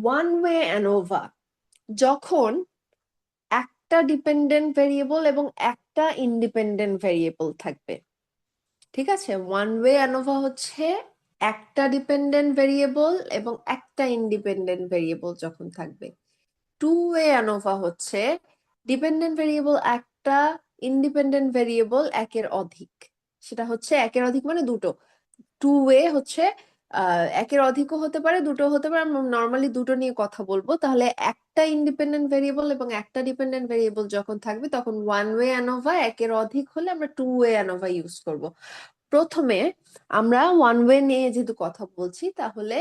One way ANOVA যখন একটা dependent variable এবং একটা ইন্ডিপেন্ডেন্ট ভেরিয়েবল থাকবে। ঠিক আছে, ওয়ান ওয়ে অ্যানোভা হচ্ছে একটা ডিপেন্ডেন্ট ভেরিয়েবল এবং একটা ইন্ডিপেন্ডেন্ট ভেরিয়েবল যখন থাকবে। টু ওয়ে অ্যানোভা হচ্ছে ডিপেন্ডেন্ট ভেরিয়েবল একটা, ইন্ডিপেন্ডেন্ট ভেরিয়েবল একের অধিক। সেটা হচ্ছে একের অধিক মানে দুটো। টু ওয়ে হচ্ছে একের অধিকও হতে পারে, দুটো হতে পারে। আমরা নর্মালি দুটো নিয়ে কথা বলবো। তাহলে একটা ইন্ডিপেন্ডেন্ট ভেরিয়েবল এবং একটা ডিপেন্ডেন্ট ভেরিয়েবল যখন থাকবে তখন ওয়ান ওয়ে অ্যানোভা, একের অধিক হলে আমরা টু ওয়ে অ্যানোভা ইউজ করব। প্রথমে আমরা ওয়ান ওয়ে নিয়ে যেহেতু কথা বলছি, তাহলে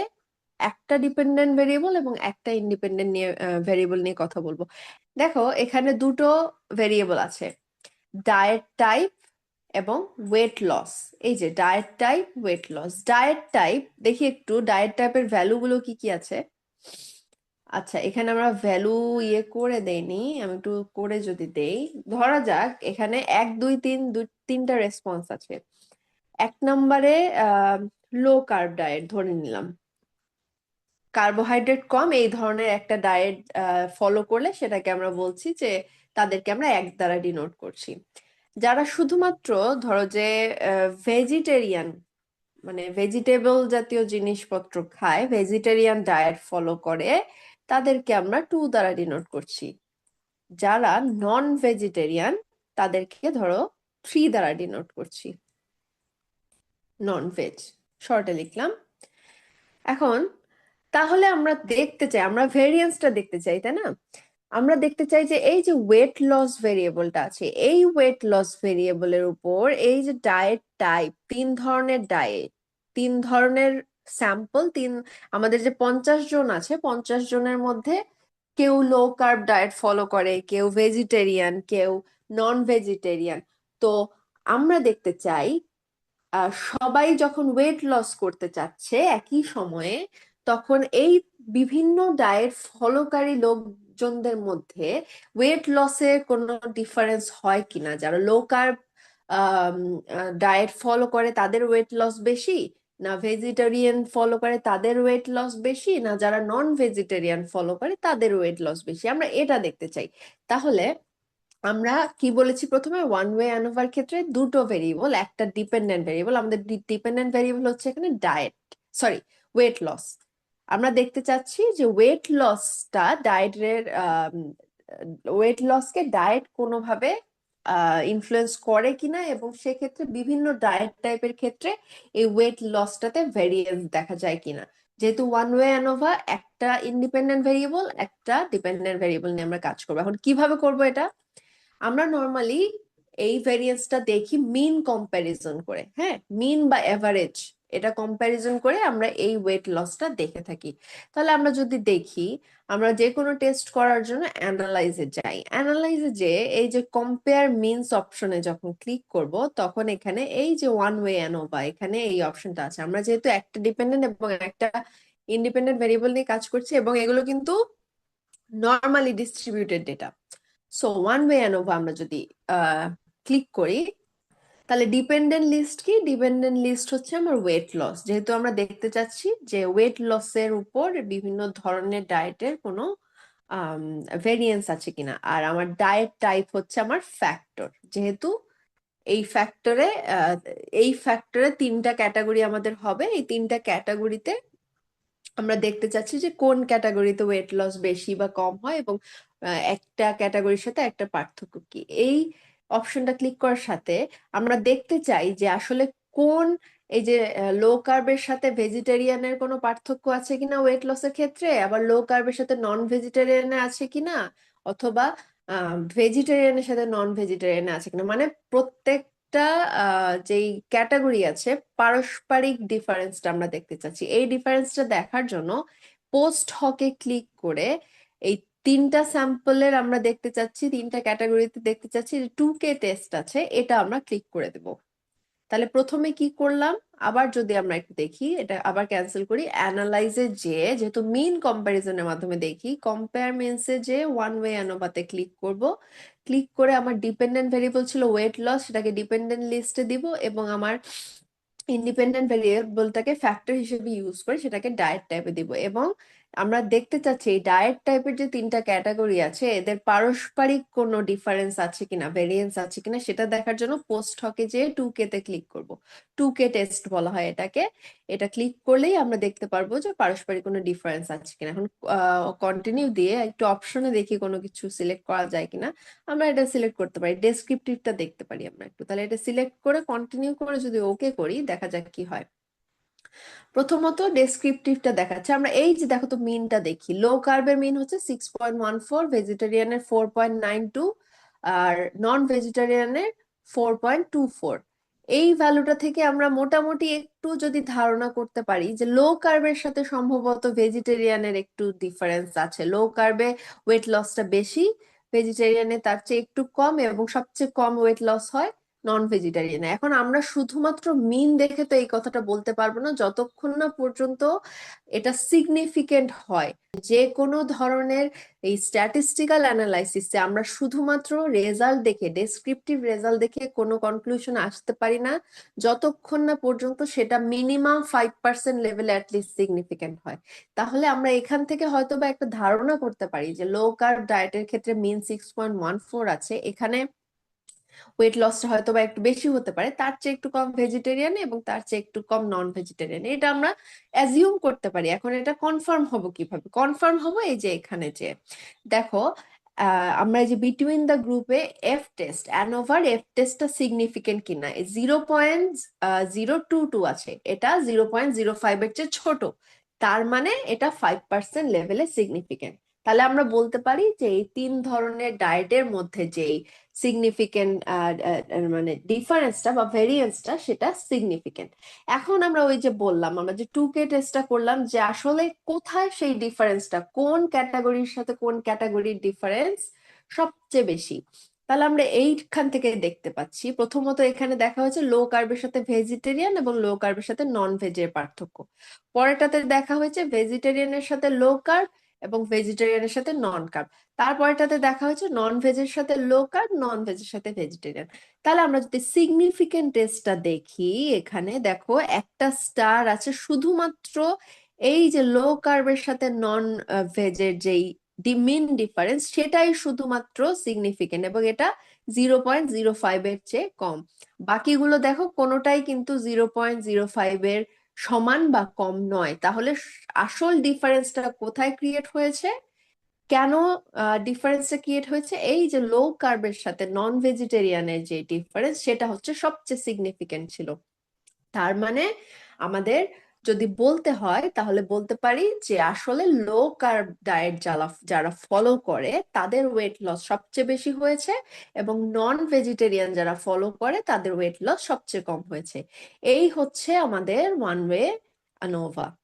একটা ডিপেন্ডেন্ট ভেরিয়েবল এবং একটা ইন্ডিপেন্ডেন্ট নিয়ে ভেরিয়েবল নিয়ে কথা বলবো। দেখো এখানে দুটো ভেরিয়েবল আছে, ডায়েট টাইপ এবং ওয়েট লস। এই যে diet type, weight loss. Diet type দেখি একটু ডায়েট টাইপের ভ্যালু গুলো কি কি আছে। আচ্ছা, এখানে আমরা ভ্যালু করে দেইনি, আমি একটু করে যদি দেই, ধরা যাক এখানে 1 2 3 তিনটা রেসপন্স আছে। এক নম্বরে লো কার্ব ডায়েট ধরে নিলাম, কার্বোহাইড্রেট কম এই ধরনের একটা ডায়েট ফলো করলে সেটাকে আমরা বলছি যে তাদেরকে আমরা এক দ্বারা ডিনোট করছি। যারা শুধুমাত্র ধরো যে ভেজিটেরিয়ান, মানে ভেজিটেবল জাতীয় জিনিসপত্র খায়, ভেজিটেরিয়ান ডায়েট ফলো করে, তাদেরকে আমরা টু দ্বারা ডিনোট করছি। যারা নন ভেজিটেরিয়ান তাদেরকে ধরো থ্রি দ্বারা ডিনোট করছি। নন ভেজ শর্টে লিখলাম। এখন তাহলে আমরা দেখতে চাই, আমরা ভেরিয়েন্সটা দেখতে চাই, তাই না? আমরা দেখতে চাই যে এই যে ওয়েট লস ভেরিয়েবলটা আছে, এই ওয়েট লস ভেরিয়েবলের উপর এই যে ডায়েট টাইপ, তিন ধরনের ডায়েট, তিন ধরনের স্যাম্পল, আমাদের যে 50 জন আছে, 50 জনের মধ্যে কেউ লো কার্ব ডায়েট ফলো করে, কেউ ভেজিটেরিয়ান, কেউ নন ভেজিটেরিয়ান। তো আমরা দেখতে চাই সবাই যখন ওয়েট লস করতে চাচ্ছে একই সময়ে, তখন এই বিভিন্ন ডায়েট ফলোকারী লোকজনদের মধ্যে ওয়েট লসের কোনো ডিফারেন্স হয় কিনা। যারা লো কার্ব ডায়েট ফলো করে তাদের ওয়েট লস বেশি, না ভেজিটেরিয়ান ফলো করে তাদের ওয়েট লস বেশি, না যারা নন ভেজিটেরিয়ান ফলো করে তাদের ওয়েট লস বেশি, আমরা এটা দেখতে চাই। তাহলে আমরা কি বলেছি প্রথমে, ওয়ান ওয়ে অ্যানোভার ক্ষেত্রে দুটো ভেরিয়েবল, একটা ডিপেন্ডেন্ট ভেরিয়েবল। আমাদের ডিপেন্ডেন্ট ভেরিয়েবল হচ্ছে এখানে ডায়েট, সরি ওয়েট লস। আমরা দেখতে চাচ্ছি যে ওয়েট লসটা ডায়েটের, ওয়েট লসকে ডায়েট কোনোভাবে ইনফ্লুয়েন্স করে কিনা, এবং সেক্ষেত্রে বিভিন্ন ডায়েট টাইপের ক্ষেত্রে এই ওয়েট লসটাতে ভেরিয়েন্স দেখা যায় কিনা। যেহেতু ওয়ান ওয়ে অ্যানোভা, একটা ইন্ডিপেন্ডেন্ট ভেরিয়েবল একটা ডিপেন্ডেন্ট ভেরিয়েবল নিয়ে আমরা কাজ করবো। এখন কিভাবে করবো এটা? আমরা নর্মালি এই ভেরিয়েন্সটা দেখি মিন কম্প্যারিজন করে। হ্যাঁ, মিন বা এভারেজ, এটা কম্প্যারিজন করে আমরা এই ওয়েট লসটা দেখে থাকি। তাহলে আমরা যদি দেখি, আমরা যে কোনো টেস্ট করার জন্য অ্যানালাইজে যাই, অ্যানালাইজে যে এই যে কম্পেয়ার মিনস অপশনে যখন ক্লিক করব, তখন এখানে এই যে ওয়ান ওয়ে অ্যানোভা, এখানে এই অপশনটা আছে। আমরা যেহেতু একটা ডিপেন্ডেন্ট এবং একটা ইন্ডিপেন্ডেন্ট ভেরিয়েবল নিয়ে কাজ করছি, এবং এগুলো কিন্তু normally distributed data. So one way ANOVA আমরা যদি ক্লিক করি, তাহলে ডিপেন্ডেন্ট লিস্ট কি? ডিপেন্ডেন্ট লিস্ট হচ্ছে আমার ওয়েট লস। যেহেতু আমরা দেখতে চাচ্ছি যে ওয়েট লসের উপর বিভিন্ন ধরনের ডায়েটের কোনো ভেরিয়েন্স আছে কিনা। আর আমার ডায়েট টাইপ হচ্ছে আমার ফ্যাক্টর, যেহেতু এই ফ্যাক্টরে তিনটা ক্যাটাগরি আমাদের হবে। এই তিনটা ক্যাটাগরিতে আমরা দেখতে চাচ্ছি যে কোন ক্যাটাগরিতে ওয়েট লস বেশি বা কম হয়, এবং একটা ক্যাটাগরির সাথে একটা পার্থক্য কি। এই অপশনটা ক্লিক করার সাথে আমরা দেখতে চাই যে আসলে কোন, এই যে লো কার্বের সাথে ভেজিটেরিয়ানের কোনো পার্থক্য আছে কিনা ওয়েট লসের ক্ষেত্রে, আবার লো কার্বের সাথে নন ভেজিটেরিয়ানের আছে কিনা, অথবা ভেজিটেরিয়ানের সাথে নন ভেজিটেরিয়ান আছে কিনা। মানে প্রত্যেকটা যেই ক্যাটাগরি আছে, পারস্পরিক ডিফারেন্সটা আমরা দেখতে চাচ্ছি। এই ডিফারেন্সটা দেখার জন্য পোস্ট হকে ক্লিক করে এই তিনটা স্যাম্পলের আমরা দেখতে চাচ্ছি, তিনটা ক্যাটাগরিতে দেখতে চাচ্ছি যে 2K টেস্ট আছে, এটা আমরা ক্লিক করে দেব। তাহলে প্রথমে কি করলাম, আবার যদি আমরা একটু দেখি, এটা আবার ক্যান্সেল করি, অ্যানালাইজে যে যেহেতু মিন কম্প্যারিজনের মাধ্যমে দেখি, কম্পেয়ার মিনসে যে ওয়ান ওয়ে অ্যানোভাতে ক্লিক করব। ক্লিক করে আমার ডিপেন্ডেন্ট ভেরিয়েবল ছিল ওয়েট লস, সেটাকে ডিপেন্ডেন্ট লিস্টে দিব, এবং আমার ইন্ডিপেন্ডেন্ট ভেরিয়েবলটাকে ফ্যাক্টর হিসেবে ইউজ করে সেটাকে ডায়েট টাইপে দিব। এবং আমরা দেখতে চাচ্ছি এই ডায়েট টাইপের যে 3টা ক্যাটাগরি আছে এদের পারস্পরিক কোনো ডিফারেন্স আছে কিনা, ভেরিয়েন্স আছে কিনা সেটা দেখার জন্য পোস্ট হকে যে 2K তে ক্লিক করব। 2K টেস্ট বলা হয় এটাকে। এটা ক্লিক করলেই আমরা দেখতে পারবো যে পারস্পরিক কোনো ডিফারেন্স আছে কিনা। এখন কন্টিনিউ দিয়ে একটু অপশনে দেখি কোনো কিছু সিলেক্ট করা যায় কিনা। আমরা এটা সিলেক্ট করতে পারি, ডেসক্রিপটিভটা দেখতে পারি আমরা একটু। তাহলে এটা সিলেক্ট করে কন্টিনিউ করে যদি ওকে করি, দেখা যাক কি হয়। প্রথমত ডেসক্রিপটিভটা দেখাচ্ছে, আমরা এই যে দেখো তো মিনটা দেখি, লো কার্বের মিন হচ্ছে 6.14, ভেজিটেরিয়ানের 4.92, আর নন ভেজিটেরিয়ানের 4.24। এই ভ্যালুটা থেকে আমরা মোটামুটি একটু যদি ধারণা করতে পারি যে লো কার্বের সাথে সম্ভবত ভেজিটেরিয়ানের একটু ডিফারেন্স আছে, লো কার্বে ওয়েট লসটা বেশি, ভেজিটেরিয়ানে তার চেয়ে একটু কম, এবং সবচেয়ে কম ওয়েট লস হয় নন ভেজিটেরিয়ান। এখন আমরা শুধুমাত্র মিন দেখে তো এই কথাটা বলতে পারবো না যতক্ষণ না পর্যন্ত এটা সিগনিফিকেন্ট হয়। যে কোনো ধরনের এই স্ট্যাটিস্টিক্যাল অ্যানালাইসিসে আমরা শুধুমাত্র রেজাল্ট দেখে, ডেসক্রিপটিভ রেজাল্ট দেখে কোনো কনক্লুশন আসতে পারি না যতক্ষণ না পর্যন্ত সেটা মিনিমাম 5% লেভেলে অ্যাটলিস্ট সিগনিফিকেন্ট হয়। তাহলে আমরা এখান থেকে হয়তো বা একটা ধারণা করতে পারি যে লো কার্ব ডায়েটের ক্ষেত্রে মিন 6.14 আছে, এখানে ওয়েট লসটা হয়তো বা একটু বেশি হতে পারে, তার চেয়ে একটু কম ভেজিটেরিয়ান এবং তার চেয়ে একটু কম নন ভেজিটেরিয়ান, এটা আমরা অ্যাজিউম করতে পারি। এখন এটা কনফার্ম হবো কিভাবে? কনফার্ম হবো এই যে এখানে যে দেখো, আমরা এই যে বিটুইন দ্য গ্রুপে এফ টেস্ট অ্যানোভার এফ টেস্টটা সিগনিফিকেন্ট কিনা, 0.022 আছে, এটা 0.05 এর চেয়ে ছোট, তার মানে এটা 5% লেভেলে সিগনিফিকেন্ট। তাহলে আমরা বলতে পারি যে এই 3 ধরনের ডায়েটের মধ্যে যেই সিগনিফিকেন্ট মানে ডিফারেন্সটা বা ভেরিয়েন্সটা সেটা সিগনিফিকেন্ট। এখন আমরা ওই যে বললাম, আমরা যে 2K টেস্টটা করলাম, যে আসলে কোথায় সেই ডিফারেন্সটা, কোন ক্যাটাগরির সাথে কোন ক্যাটাগরির ডিফারেন্স সবচেয়ে বেশি। তাহলে আমরা এইখান থেকে দেখতে পাচ্ছি, প্রথমত এখানে দেখা হয়েছে লো কার্বের সাথে ভেজিটেরিয়ান এবং লো কার্বের সাথে নন ভেজের পার্থক্য। পরেরটাতে দেখা হয়েছে ভেজিটেরিয়ানের সাথে লো কার্ব এবং ভেজিটেরিয়ানের সাথে নন কার্ব। তারপরেটাতে দেখা হয়েছে নন ভেজের সাথে লো কার্ব, নন ভেজের সাথে ভেজিটেরিয়ান। তাহলে আমরা যদি সিগনিফিকেন্ট টেস্টটা দেখি, এখানে দেখো একটা স্টার আছে শুধুমাত্র এই যে লো কার্বের সাথে নন ভেজের যেই মিন ডিফারেন্স, সেটাই শুধুমাত্র সিগনিফিকেন্ট এবং এটা 0.05 এর চেয়ে কম। বাকিগুলো দেখো কোনোটাই কিন্তু 0.05 এর সমান বা কম নয়। তাহলে আসল ডিফারেন্সটা কোথায় ক্রিয়েট হয়েছে? কেন ডিফারেন্সটা ক্রিয়েট হয়েছে? এই যে লো কার্বের সাথে নন ভেজিটেরিয়ানের যে ডিফারেন্স, সেটা হচ্ছে সবচেয়ে সিগনিফিকেন্ট ছিল। তার মানে আমাদের যদি বলতে হয় তাহলে বলতে পারি যে আসলে লো কার্ব ডায়েট যারা যারা ফলো করে তাদের ওয়েট লস সবচেয়ে বেশি হয়েছে, এবং নন ভেজিটেরিয়ান যারা ফলো করে তাদের ওয়েট লস সবচেয়ে কম হয়েছে। এই হচ্ছে আমাদের ওয়ান ওয়ে আনোভা।